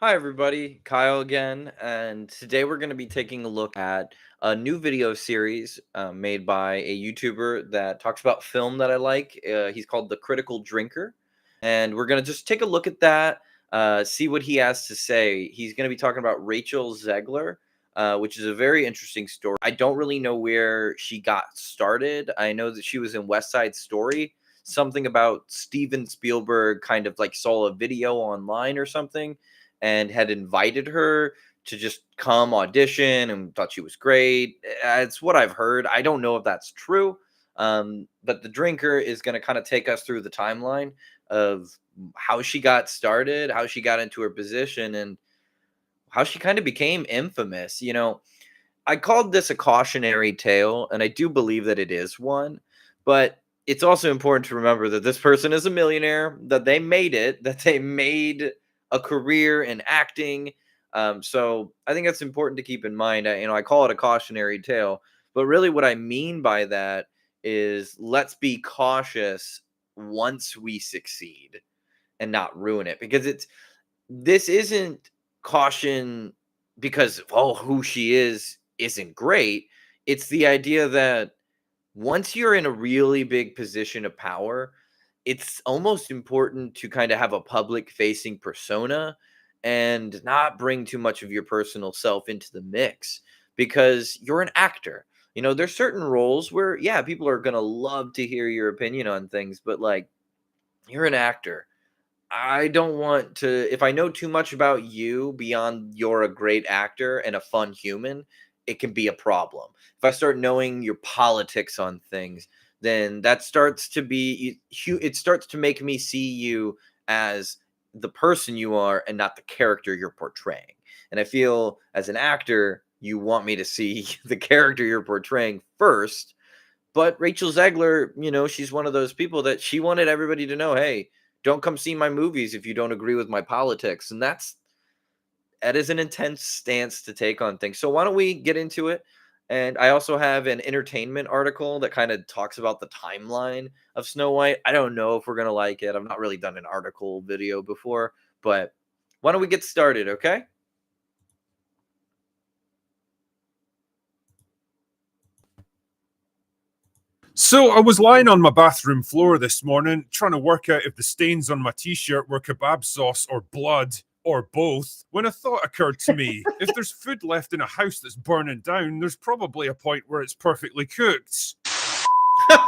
Hi, everybody. Kyle again. And today we're going to be taking a look at a new video series made by a YouTuber that talks about film that I like. He's called The Critical Drinker. And we're going to just take a look at that, see what he has to say. He's going to be talking about Rachel Zegler, which is a very interesting story. I don't really know where she got started. I know that she was in West Side Story. Something about Steven Spielberg kind of like saw a video online or something and had invited her to just come audition and thought she was great. It's what I've heard. I don't know if that's true. But the drinker is going to kind of take us through the timeline of how she got started, how she got into her position, and how she kind of became infamous. I called this a cautionary tale, and I do believe that it is one, but it's also important to remember that this person is a millionaire, that they made it, that they made a career in acting. So I think that's important to keep in mind. I call it a cautionary tale, but really what I mean by that is let's be cautious once we succeed and not ruin it, because this isn't caution because who she is isn't great. It's the idea that once you're in a really big position of power, it's almost important to kind of have a public facing persona and not bring too much of your personal self into the mix, because you're an actor. There's certain roles where, yeah, people are going to love to hear your opinion on things, but like, you're an actor. I don't want to, if I know too much about you beyond you're a great actor and a fun human, it can be a problem. If I start knowing your politics on things, then that starts to be, it starts to make me see you as the person you are and not the character you're portraying. And I feel as an actor, you want me to see the character you're portraying first. But Rachel Zegler, she's one of those people that she wanted everybody to know, hey, don't come see my movies if you don't agree with my politics. And that is an intense stance to take on things. So why don't we get into it? And I also have an entertainment article that kind of talks about the timeline of Snow White. I don't know if we're going to like it. I've not really done an article video before, but why don't we get started, okay? So I was lying on my bathroom floor this morning trying to work out if the stains on my t-shirt were kebab sauce or blood or both, when a thought occurred to me. If there's food left in a house that's burning down, there's probably a point where it's perfectly cooked.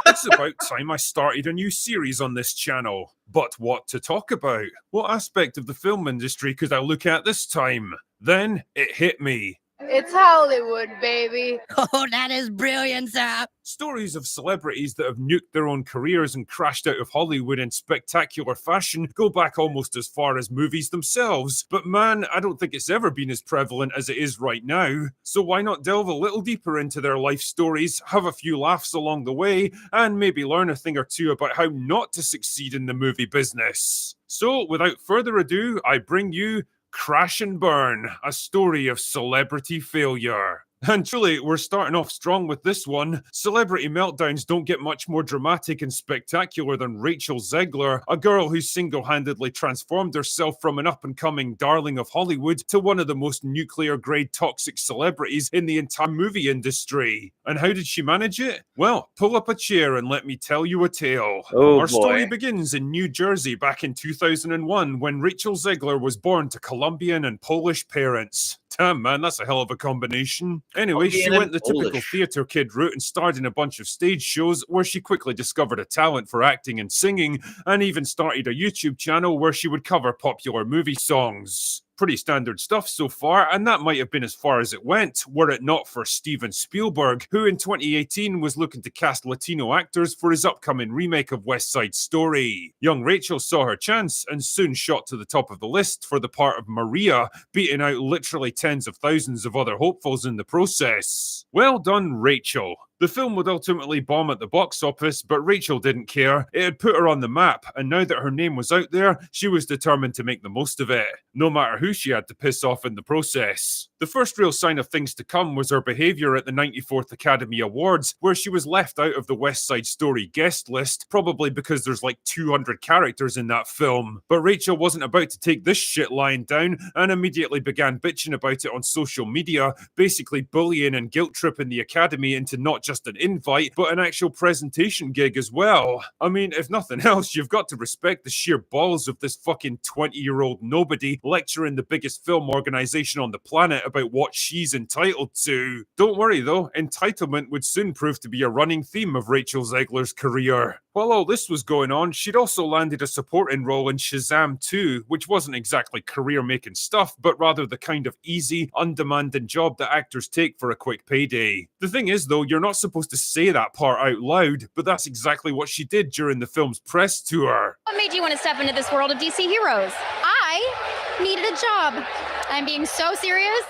It's about time I started a new series on this channel. But what to talk about? What aspect of the film industry could I look at this time? Then it hit me. It's Hollywood, baby. Oh, that is brilliant, sir. Stories of celebrities that have nuked their own careers and crashed out of Hollywood in spectacular fashion go back almost as far as movies themselves. But man, I don't think it's ever been as prevalent as it is right now. So why not delve a little deeper into their life stories, have a few laughs along the way, and maybe learn a thing or two about how not to succeed in the movie business. So without further ado, I bring you Crash and Burn, a story of celebrity failure. And truly, we're starting off strong with this one. Celebrity meltdowns don't get much more dramatic and spectacular than Rachel Zegler, a girl who single-handedly transformed herself from an up-and-coming darling of Hollywood to one of the most nuclear-grade toxic celebrities in the entire movie industry. And how did she manage it? Well, pull up a chair and let me tell you a tale. Our story begins in New Jersey back in 2001 when Rachel Zegler was born to Colombian and Polish parents. Damn, man, that's a hell of a combination. Anyway, she went the typical theatre kid route and starred in a bunch of stage shows where she quickly discovered a talent for acting and singing, and even started a YouTube channel where she would cover popular movie songs. Pretty standard stuff so far, and that might have been as far as it went, were it not for Steven Spielberg, who in 2018 was looking to cast Latino actors for his upcoming remake of West Side Story. Young Rachel saw her chance and soon shot to the top of the list for the part of Maria, beating out literally tens of thousands of other hopefuls in the process. Well done, Rachel. The film would ultimately bomb at the box office, but Rachel didn't care. It had put her on the map, and now that her name was out there, she was determined to make the most of it, no matter who she had to piss off in the process. The first real sign of things to come was her behaviour at the 94th Academy Awards, where she was left out of the West Side Story guest list, probably because there's like 200 characters in that film. But Rachel wasn't about to take this shit lying down, and immediately began bitching about it on social media, basically bullying and guilt-tripping the Academy into not just an invite, but an actual presentation gig as well. I mean, if nothing else, you've got to respect the sheer balls of this fucking 20-year-old nobody lecturing the biggest film organisation on the planet about what she's entitled to. Don't worry though, entitlement would soon prove to be a running theme of Rachel Zegler's career. While all this was going on, she'd also landed a supporting role in Shazam 2, which wasn't exactly career-making stuff, but rather the kind of easy, undemanding job that actors take for a quick payday. The thing is though, you're not supposed to say that part out loud, but that's exactly what she did during the film's press tour. What made you want to step into this world of DC heroes? I needed a job. I'm being so serious.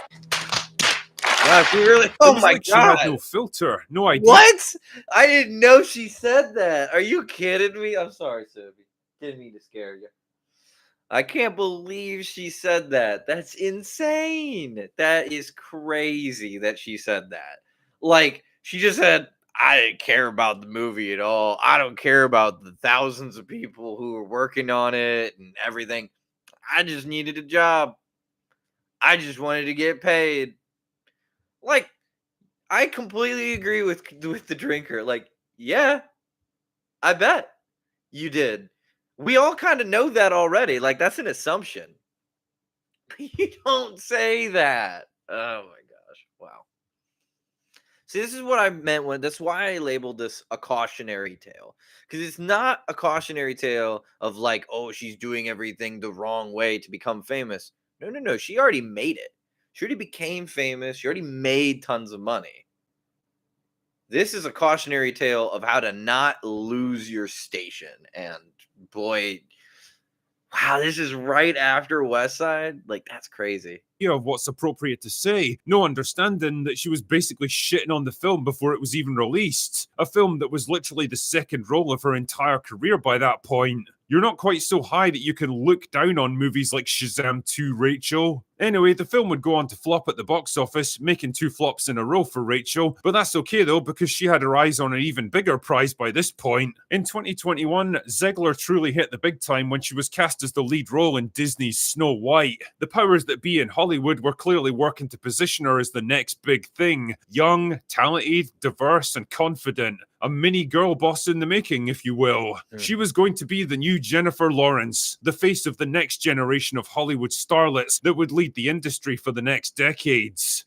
Wow, she really. It Oh was my like she had god! no filter, no idea. What? I didn't know she said that. Are you kidding me? I'm sorry, Sophie. Didn't mean to scare you. I can't believe she said that. That's insane. That is crazy that she said that. Like, she just said, I didn't care about the movie at all. I don't care about the thousands of people who were working on it and everything. I just needed a job. I just wanted to get paid. Like, I completely agree with the drinker. Like, yeah, I bet you did. We all kind of know that already. Like, that's an assumption. You don't say that. Oh my gosh. Wow. See, this is what I meant when that's why I labeled this a cautionary tale. Because it's not a cautionary tale of like, oh, she's doing everything the wrong way to become famous. No, no, no. She already made it. She already became famous. She already made tons of money. This is a cautionary tale of how to not lose your station. And boy, wow, this is right after West Side. Like, that's crazy. Of what's appropriate to say, no understanding that she was basically shitting on the film before it was even released. A film that was literally the second role of her entire career by that point. You're not quite so high that you can look down on movies like Shazam 2, Rachel. Anyway, the film would go on to flop at the box office, making 2 flops in a row for Rachel, but that's okay though because she had her eyes on an even bigger prize by this point. In 2021, Zegler truly hit the big time when she was cast as the lead role in Disney's Snow White. The powers that be in Hollywood were clearly working to position her as the next big thing. Young, talented, diverse, and confident. A mini girl boss in the making, if you will. She was going to be the new Jennifer Lawrence, the face of the next generation of Hollywood starlets that would lead the industry for the next decades.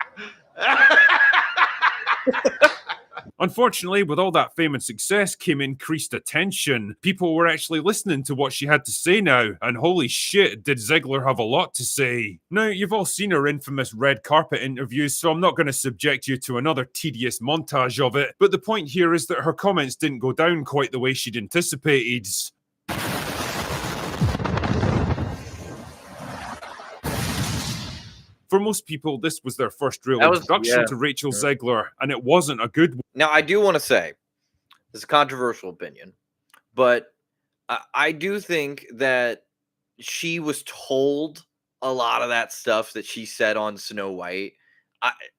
Unfortunately, with all that fame and success came increased attention. People were actually listening to what she had to say now, and holy shit, did Zegler have a lot to say. Now, you've all seen her infamous red carpet interviews, so I'm not going to subject you to another tedious montage of it, but the point here is that her comments didn't go down quite the way she'd anticipated. For most people, this was their first real introduction to Rachel Zegler, and it wasn't a good one. Now, I do want to say, this is a controversial opinion, but I do think that she was told a lot of that stuff that she said on Snow White.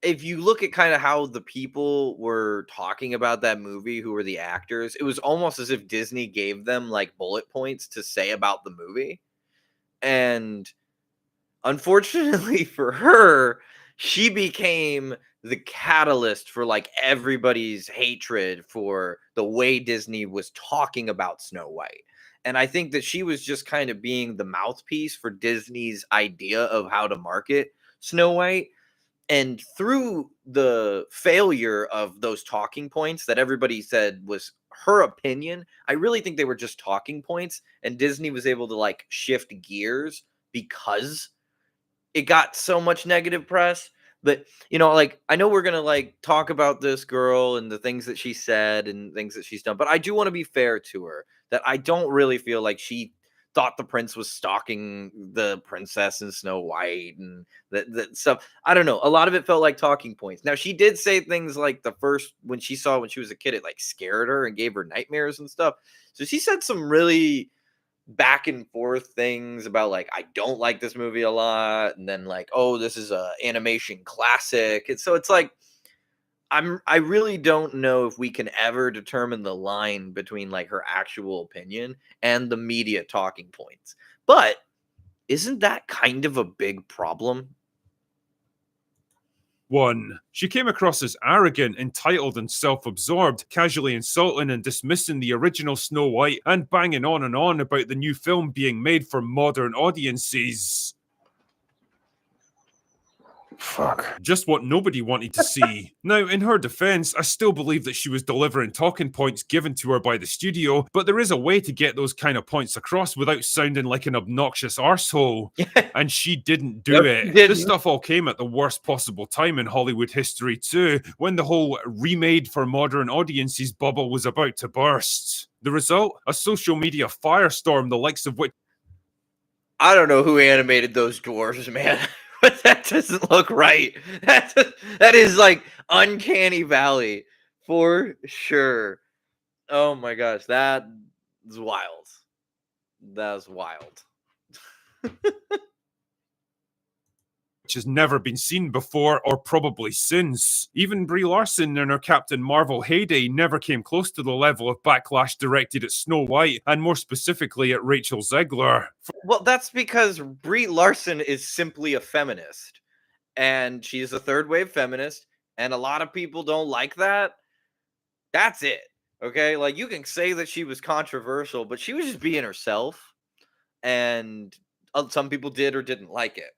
If you look at kind of how the people were talking about that movie, who were the actors, it was almost as if Disney gave them like bullet points to say about the movie. And unfortunately for her, she became the catalyst for like everybody's hatred for the way Disney was talking about Snow White. And I think that she was just kind of being the mouthpiece for Disney's idea of how to market Snow White. And through the failure of those talking points that everybody said was her opinion, I really think they were just talking points. And Disney was able to like shift gears because it got so much negative press. But, you know, like, I know we're going to like talk about this girl and the things that she said and things that she's done, but I do want to be fair to her that I don't really feel like she thought the prince was stalking the princess in Snow White and that stuff. I don't know. A lot of it felt like talking points. Now she did say things like when she was a kid, it like scared her and gave her nightmares and stuff. So she said some really back and forth things about like I don't like this movie a lot, and then like, oh, this is a animation classic. And so it's like I really don't know if we can ever determine the line between like her actual opinion and the media talking points. But isn't that kind of a big problem? 1. She came across as arrogant, entitled, and self absorbed, casually insulting and dismissing the original Snow White and banging on about the new film being made for modern audiences. Fuck. Just what nobody wanted to see. Now, in her defense, I still believe that she was delivering talking points given to her by the studio, but there is a way to get those kind of points across without sounding like an obnoxious arsehole. And she didn't do Yep, it. she didn't. This stuff all came at the worst possible time in Hollywood history too, when the whole remade for modern audiences bubble was about to burst. The result? A social media firestorm the likes of which I don't know who animated those dwarves, man. But that doesn't look right. That is like uncanny valley for sure. Oh my gosh, that is wild. That's wild. has never been seen before or probably since. Even Brie Larson in her Captain Marvel heyday never came close to the level of backlash directed at Snow White, and more specifically at Rachel Zegler. Well, that's because Brie Larson is simply a feminist, and she's a third wave feminist, and a lot of people don't like that. That's it. Okay, like you can say that she was controversial, but she was just being herself, and some people did or didn't like it.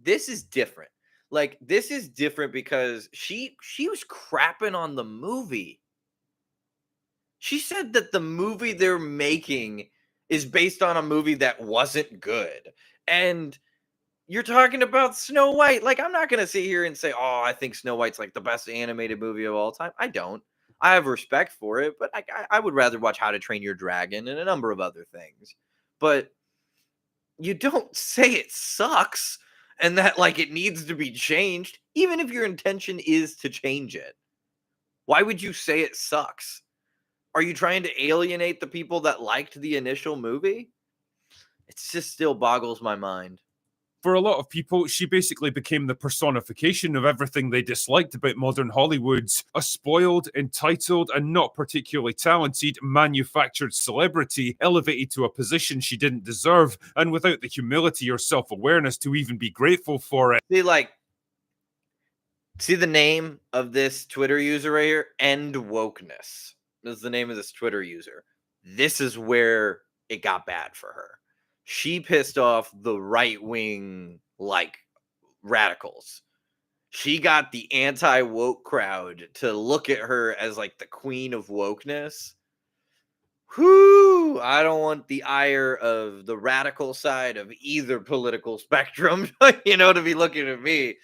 This is different. Like this is different because she was crapping on the movie. She said that the movie they're making is based on a movie that wasn't good. And you're talking about Snow White. Like I'm not going to sit here and say, "Oh, I think Snow White's like the best animated movie of all time." I don't. I have respect for it, but I would rather watch How to Train Your Dragon and a number of other things. But you don't say it sucks and that like it needs to be changed, even if your intention is to change it. Why would you say it sucks? Are you trying to alienate the people that liked the initial movie? It just still boggles my mind. For a lot of people, she basically became the personification of everything they disliked about modern Hollywood. A spoiled, entitled, and not particularly talented manufactured celebrity elevated to a position she didn't deserve, and without the humility or self-awareness to even be grateful for it. See the name of this Twitter user right here? End Wokeness. This is the name of this Twitter user. This is where it got bad for her. She pissed off the right wing, like radicals. She got the anti woke crowd to look at her as like the queen of wokeness. Whoo! I don't want the ire of the radical side of either political spectrum, to be looking at me.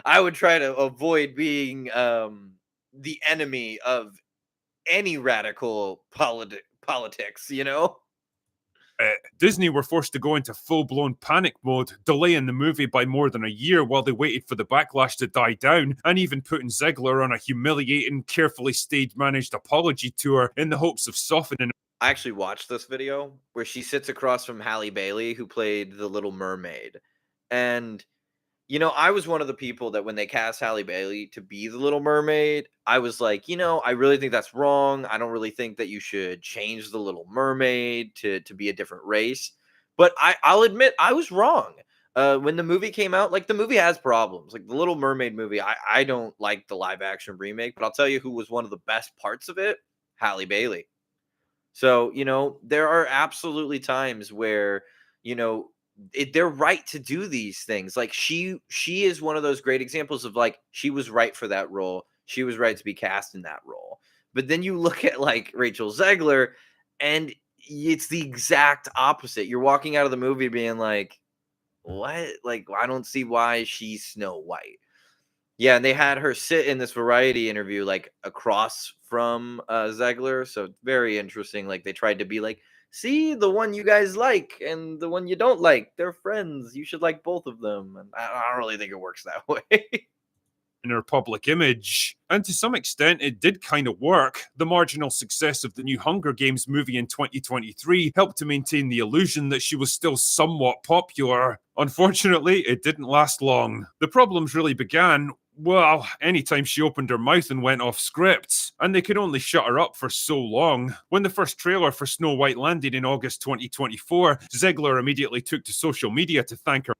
I would try to avoid being the enemy of any radical politics, Disney were forced to go into full-blown panic mode, delaying the movie by more than a year while they waited for the backlash to die down, and even putting Zegler on a humiliating, carefully staged-managed apology tour in the hopes of softening. I actually watched this video where she sits across from Halle Bailey, who played the Little Mermaid. And I was one of the people that when they cast Halle Bailey to be the Little Mermaid, I was like, I really think that's wrong. I don't really think that you should change the Little Mermaid to be a different race. But I'll admit I was wrong. When the movie came out, like the movie has problems. Like the Little Mermaid movie, I don't like the live action remake, but I'll tell you who was one of the best parts of it, Halle Bailey. So, there are absolutely times where, they're right to do these things. Like she is one of those great examples of like she was right for that role. She was right to be cast in that role. But then you look at like Rachel Zegler and it's the exact opposite. You're walking out of the movie being like, what? Like I don't see why she's Snow White. Yeah, and they had her sit in this Variety interview like across from Zegler, so it's very interesting. Like they tried to be like see, the one you guys like and the one you don't like, they're friends. You should like both of them. And I don't really think it works that way. In her public image. And to some extent, it did kind of work. The marginal success of the new Hunger Games movie in 2023 helped to maintain the illusion that she was still somewhat popular. Unfortunately, it didn't last long. The problems really began, well, anytime she opened her mouth and went off script, and they could only shut her up for so long. When the first trailer for Snow White landed in August 2024, Zegler immediately took to social media to thank her.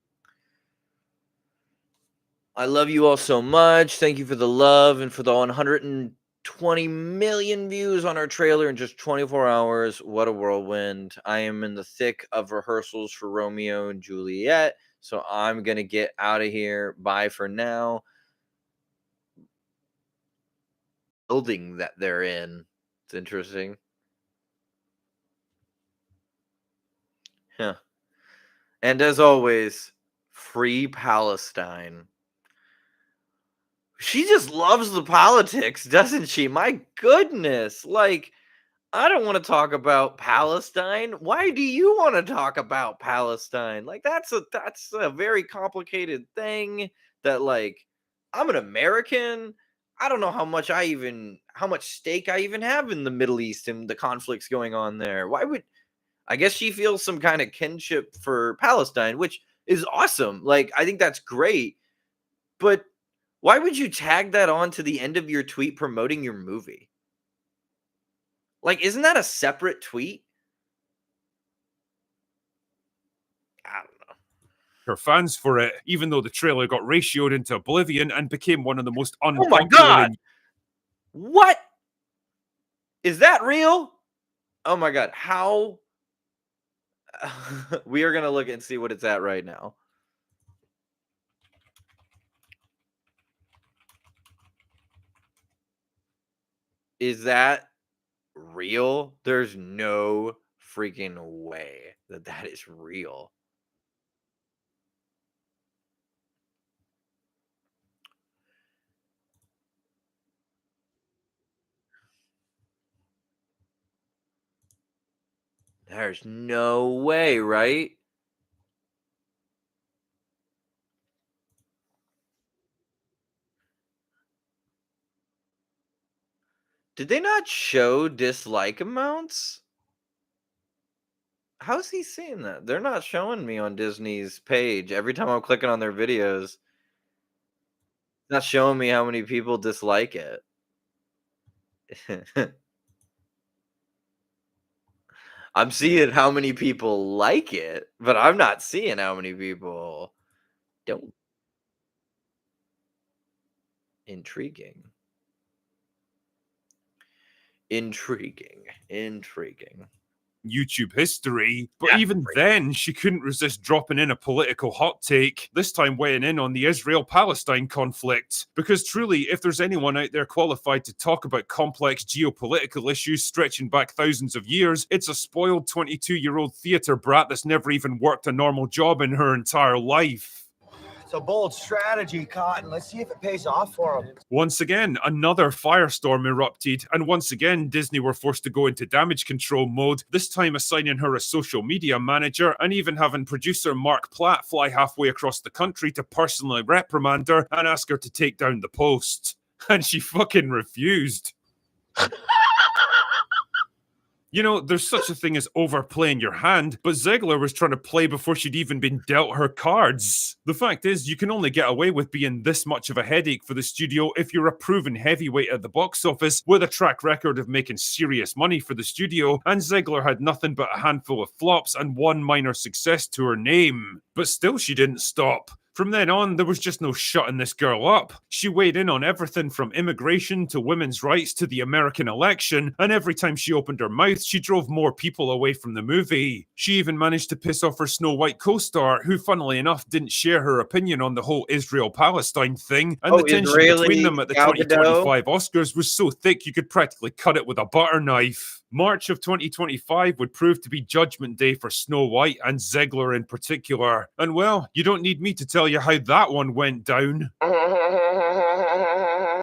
I love you all so much. Thank you for the love and for the 120 million views on our trailer in just 24 hours. What a whirlwind. I am in the thick of rehearsals for Romeo and Juliet, so I'm going to get out of here. Bye for now. Building that they're in. It's interesting. Yeah. And as always, free Palestine. She just loves the politics, doesn't she? My goodness. Like, I don't want to talk about Palestine. Why do you want to talk about Palestine? Like, that's a very complicated thing that, like, I'm an American. I don't know how much stake I even have in the Middle East and the conflicts going on there. I guess she feels some kind of kinship for Palestine, which is awesome. Like, I think that's great. But why would you tag that on to the end of your tweet promoting your movie? Like, isn't that a separate tweet? I don't know. Her fans for it, even though the trailer got ratioed into oblivion and became one of the most Oh unpopular. my God! What? Is that real? Oh my God. How? We are going to look and see what it's at right now. Is that real? There's no freaking way that is real. There's no way, right? Did they not show dislike amounts? How's he seeing that? They're not showing me on Disney's page. Every time I'm clicking on their videos, it's not showing me how many people dislike it. I'm seeing how many people like it, but I'm not seeing how many people don't. Intriguing. YouTube history, but That's even great. then, she couldn't resist dropping in a political hot take, this time weighing in on the Israel-Palestine conflict. Because truly, if there's anyone out there qualified to talk about complex geopolitical issues stretching back thousands of years, it's a spoiled 22-year-old theatre brat that's never even worked a normal job in her entire life. It's a bold strategy, Cotton. Let's see if it pays off for him. Once again, another firestorm erupted, and once again, Disney were forced to go into damage control mode, this time assigning her a social media manager, and even having producer Mark Platt fly halfway across the country to personally reprimand her and ask her to take down the post. And she fucking refused. You know, there's such a thing as overplaying your hand, but Zegler was trying to play before she'd even been dealt her cards. The fact is, you can only get away with being this much of a headache for the studio if you're a proven heavyweight at the box office with a track record of making serious money for the studio, and Zegler had nothing but a handful of flops and one minor success to her name. But still, she didn't stop. From then on, there was just no shutting this girl up. She weighed in on everything from immigration to women's rights to the American election, and every time she opened her mouth, she drove more people away from the movie. She even managed to piss off her Snow White co-star, who funnily enough didn't share her opinion on the whole Israel-Palestine thing, and the tension between them at the 2025 Oscars was so thick you could practically cut it with a butter knife. March of 2025 would prove to be Judgment Day for Snow White and Zegler in particular. And well, you don't need me to tell you how that one went down.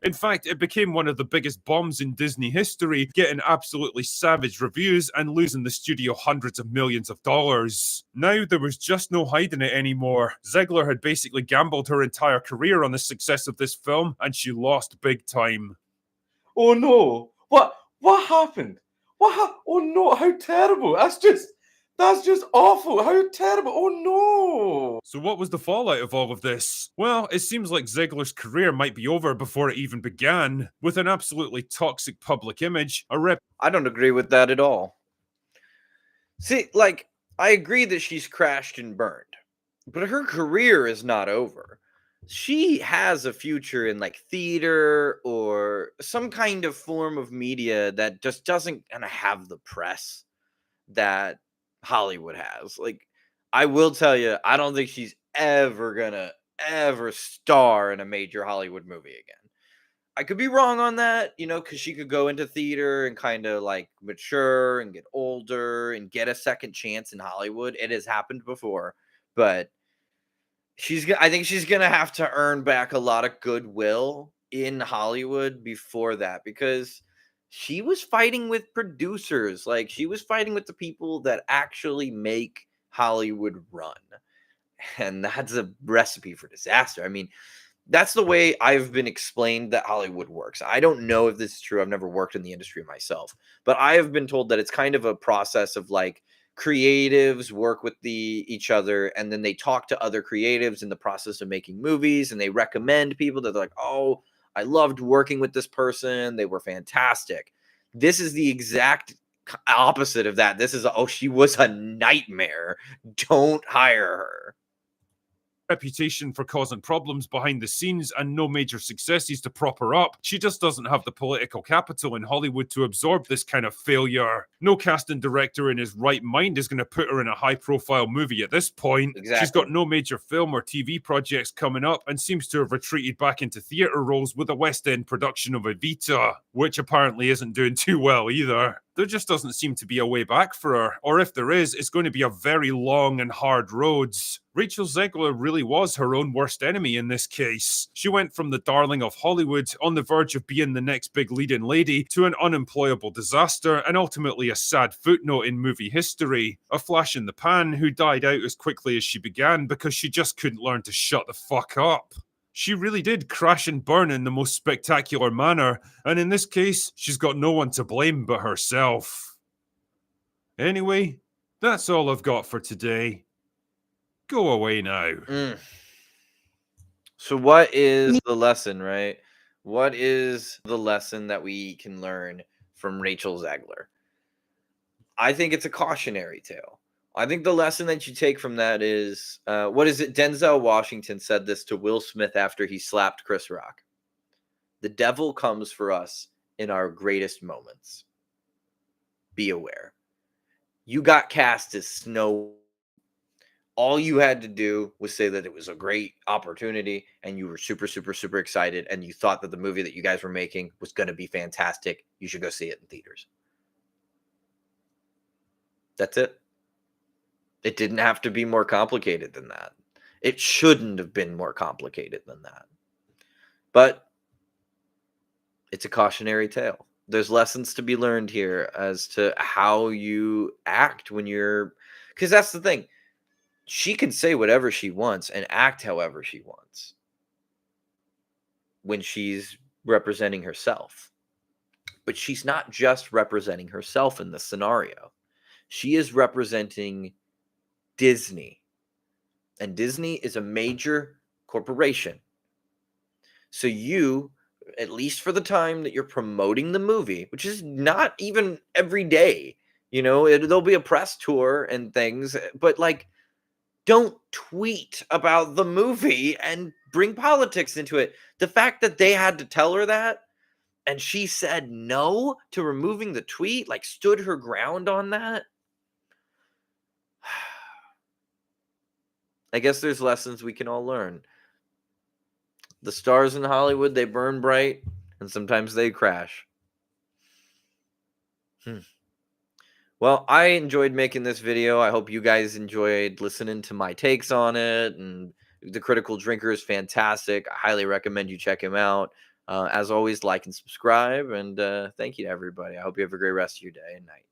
In fact, it became one of the biggest bombs in Disney history, getting absolutely savage reviews and losing the studio hundreds of millions of dollars. Now there was just no hiding it anymore. Zegler had basically gambled her entire career on the success of this film, and she lost big time. Oh no! What happened? Oh no! How terrible! That's just awful. How terrible! Oh no! So what was the fallout of all of this? Well, it seems like Zegler's career might be over before it even began. With an absolutely toxic public image, I don't agree with that at all. See, like, I agree that she's crashed and burned, but her career is not over. She has a future in like theater or some kind of form of media that just doesn't kind of have the press that Hollywood has. Like, I will tell you, I don't think she's ever gonna ever star in a major Hollywood movie again. I could be wrong on that, because she could go into theater and kind of like mature and get older and get a second chance in Hollywood. It has happened before, but I think she's gonna have to earn back a lot of goodwill in Hollywood before that, because she was fighting with producers, like she was fighting with the people that actually make Hollywood run, and that's a recipe for disaster. I mean, that's the way I've been explained that Hollywood works. I don't know if this is true. I've never worked in the industry myself, but I have been told that it's kind of a process of like creatives work with each other, and then they talk to other creatives in the process of making movies, and they recommend people that they're like, "Oh, I loved working with this person. They were fantastic." This is the exact opposite of that. This is, "Oh, she was a nightmare. Don't hire her." reputation for causing problems behind the scenes and no major successes to prop her up. She just doesn't have the political capital in Hollywood to absorb this kind of failure. No casting director in his right mind is going to put her in a high-profile movie at this point. Exactly. She's got no major film or TV projects coming up and seems to have retreated back into theatre roles with a West End production of Evita, which apparently isn't doing too well either. There just doesn't seem to be a way back for her, or if there is, it's going to be a very long and hard road. Rachel Zegler really was her own worst enemy in this case. She went from the darling of Hollywood, on the verge of being the next big leading lady, to an unemployable disaster and ultimately a sad footnote in movie history. A flash in the pan who died out as quickly as she began because she just couldn't learn to shut the fuck up. She really did crash and burn in the most spectacular manner, and in this case, she's got no one to blame but herself. Anyway, that's all I've got for today. Go away now. So what is the lesson, right? What is the lesson that we can learn from Rachel Zegler? I think it's a cautionary tale. I think the lesson that you take from that is, what is it? Denzel Washington said this to Will Smith after he slapped Chris Rock. The devil comes for us in our greatest moments. Be aware. You got cast as Snow. All you had to do was say that it was a great opportunity and you were super, super, super excited and you thought that the movie that you guys were making was going to be fantastic. You should go see it in theaters. That's it. It didn't have to be more complicated than that. It shouldn't have been more complicated than that. But it's a cautionary tale. There's lessons to be learned here as to how you act when you're... Because that's the thing. She can say whatever she wants and act however she wants when she's representing herself. But she's not just representing herself in this scenario. She is representing Disney. And Disney is a major corporation. So you, at least for the time that you're promoting the movie, which is not even every day, there'll be a press tour and things, but like, don't tweet about the movie and bring politics into it. The fact that they had to tell her that and she said no to removing the tweet, like stood her ground on that. I guess there's lessons we can all learn. The stars in Hollywood, they burn bright and sometimes they crash. Well, I enjoyed making this video. I hope you guys enjoyed listening to my takes on it. And The Critical Drinker is fantastic. I highly recommend you check him out. As always, like and subscribe, and thank you to everybody. I hope you have a great rest of your day and night.